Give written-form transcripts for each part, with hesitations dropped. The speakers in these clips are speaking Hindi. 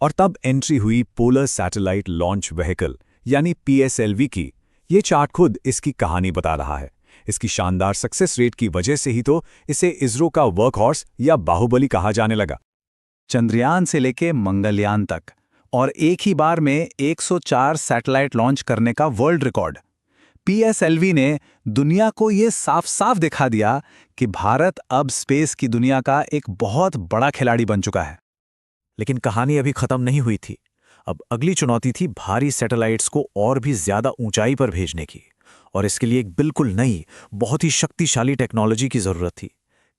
और तब एंट्री हुई पोलर सैटेलाइट लॉन्च व्हीकल यानी पीएसएलवी की। ये चार्ट खुद इसकी कहानी बता रहा है। इसकी शानदार सक्सेस रेट की वजह से ही तो इसे इसरो का वर्कहॉर्स या बाहुबली कहा जाने लगा। चंद्रयान से लेके मंगलयान तक और एक ही बार में 104 सैटेलाइट लॉन्च करने का वर्ल्ड रिकॉर्ड। पीएसएलवी ने दुनिया को ये साफ साफ दिखा दिया कि भारत अब स्पेस की दुनिया का एक बहुत बड़ा खिलाड़ी बन चुका है। लेकिन कहानी अभी खत्म नहीं हुई थी। अब अगली चुनौती थी भारी सैटेलाइट्स को और भी ज्यादा ऊंचाई पर भेजने की, और इसके लिए एक बिल्कुल नई, बहुत ही शक्तिशाली टेक्नोलॉजी की जरूरत थी,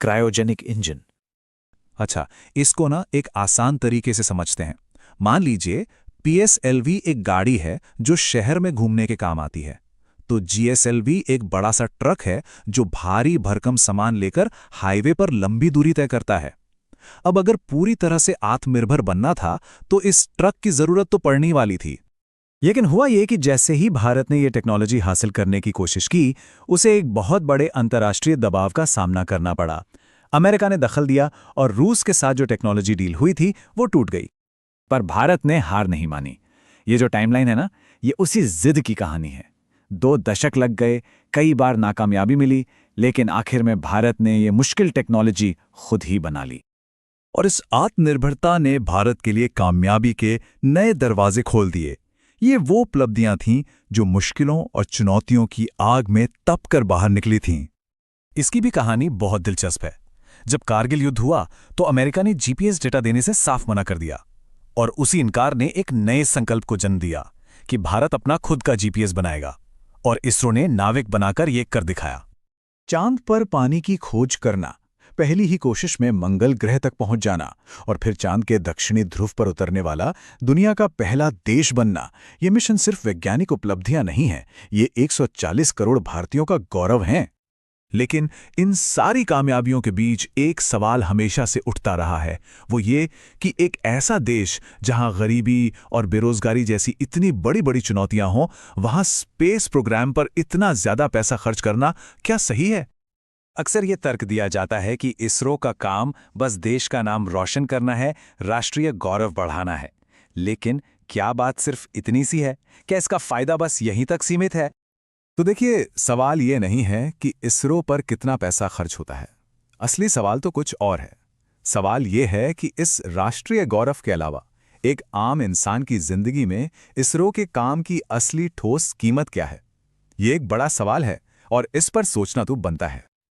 क्रायोजेनिक इंजन। अच्छा, इसको ना एक आसान तरीके से समझते हैं। मान लीजिए पीएसएलवी एक गाड़ी है जो शहर में घूमने के काम आती है, तो जीएसएलवी एक बड़ा सा ट्रक है जो भारी भरकम सामान लेकर हाईवे पर लंबी दूरी तय करता है। अब अगर पूरी तरह से आत्मनिर्भर बनना था तो इस ट्रक की जरूरत तो पड़ने वाली थी। लेकिन हुआ ये कि जैसे ही भारत ने ये टेक्नोलॉजी हासिल करने की कोशिश की, उसे एक बहुत बड़े अंतर्राष्ट्रीय दबाव का सामना करना पड़ा। अमेरिका ने दखल दिया और रूस के साथ जो टेक्नोलॉजी डील हुई थी वो टूट गई। पर भारत ने हार नहीं मानी। ये जो टाइमलाइन है ना, ये उसी जिद की कहानी है। 2 दशक लग गए, कई बार नाकामयाबी मिली, लेकिन आखिर में भारत ने ये मुश्किल टेक्नोलॉजी खुद ही बना ली। और इस आत्मनिर्भरता ने भारत के लिए कामयाबी के नए दरवाजे खोल दिए। ये वो उपलब्धियां थीं जो मुश्किलों और चुनौतियों की आग में तपकर बाहर निकली थीं। इसकी भी कहानी बहुत दिलचस्प है। जब कारगिल युद्ध हुआ तो अमेरिका ने जीपीएस डेटा देने से साफ मना कर दिया, और उसी इनकार ने एक नए संकल्प को जन्म दिया कि भारत अपना खुद का जीपीएस बनाएगा। और इसरो ने नाविक बनाकर ये कर दिखाया। चांद पर पानी की खोज करना, पहली ही कोशिश में मंगल ग्रह तक पहुंच जाना और फिर चांद के दक्षिणी ध्रुव पर उतरने वाला दुनिया का पहला देश बनना, ये मिशन सिर्फ वैज्ञानिक उपलब्धियां नहीं हैं, ये 140 करोड़ भारतीयों का गौरव हैं। लेकिन इन सारी कामयाबियों के बीच एक सवाल हमेशा से उठता रहा है, वो ये कि एक ऐसा देश जहां गरीबी और बेरोजगारी जैसी इतनी बड़ी बड़ी चुनौतियां हों, वहां स्पेस प्रोग्राम पर इतना ज्यादा पैसा खर्च करना क्या सही है? अक्सर ये तर्क दिया जाता है कि इसरो का काम बस देश का नाम रोशन करना है, राष्ट्रीय गौरव बढ़ाना है। लेकिन क्या बात सिर्फ इतनी सी है? क्या इसका फायदा बस यहीं तक सीमित है? तो देखिए, सवाल ये नहीं है कि इसरो पर कितना पैसा खर्च होता है। असली सवाल तो कुछ और है। सवाल ये है कि इस राष्ट्रीय गौरव के अलावा एक आम इंसान की जिंदगी में इसरो के काम की असली ठोस कीमत क्या है? ये एक बड़ा सवाल है और इस पर सोचना तो बनता है।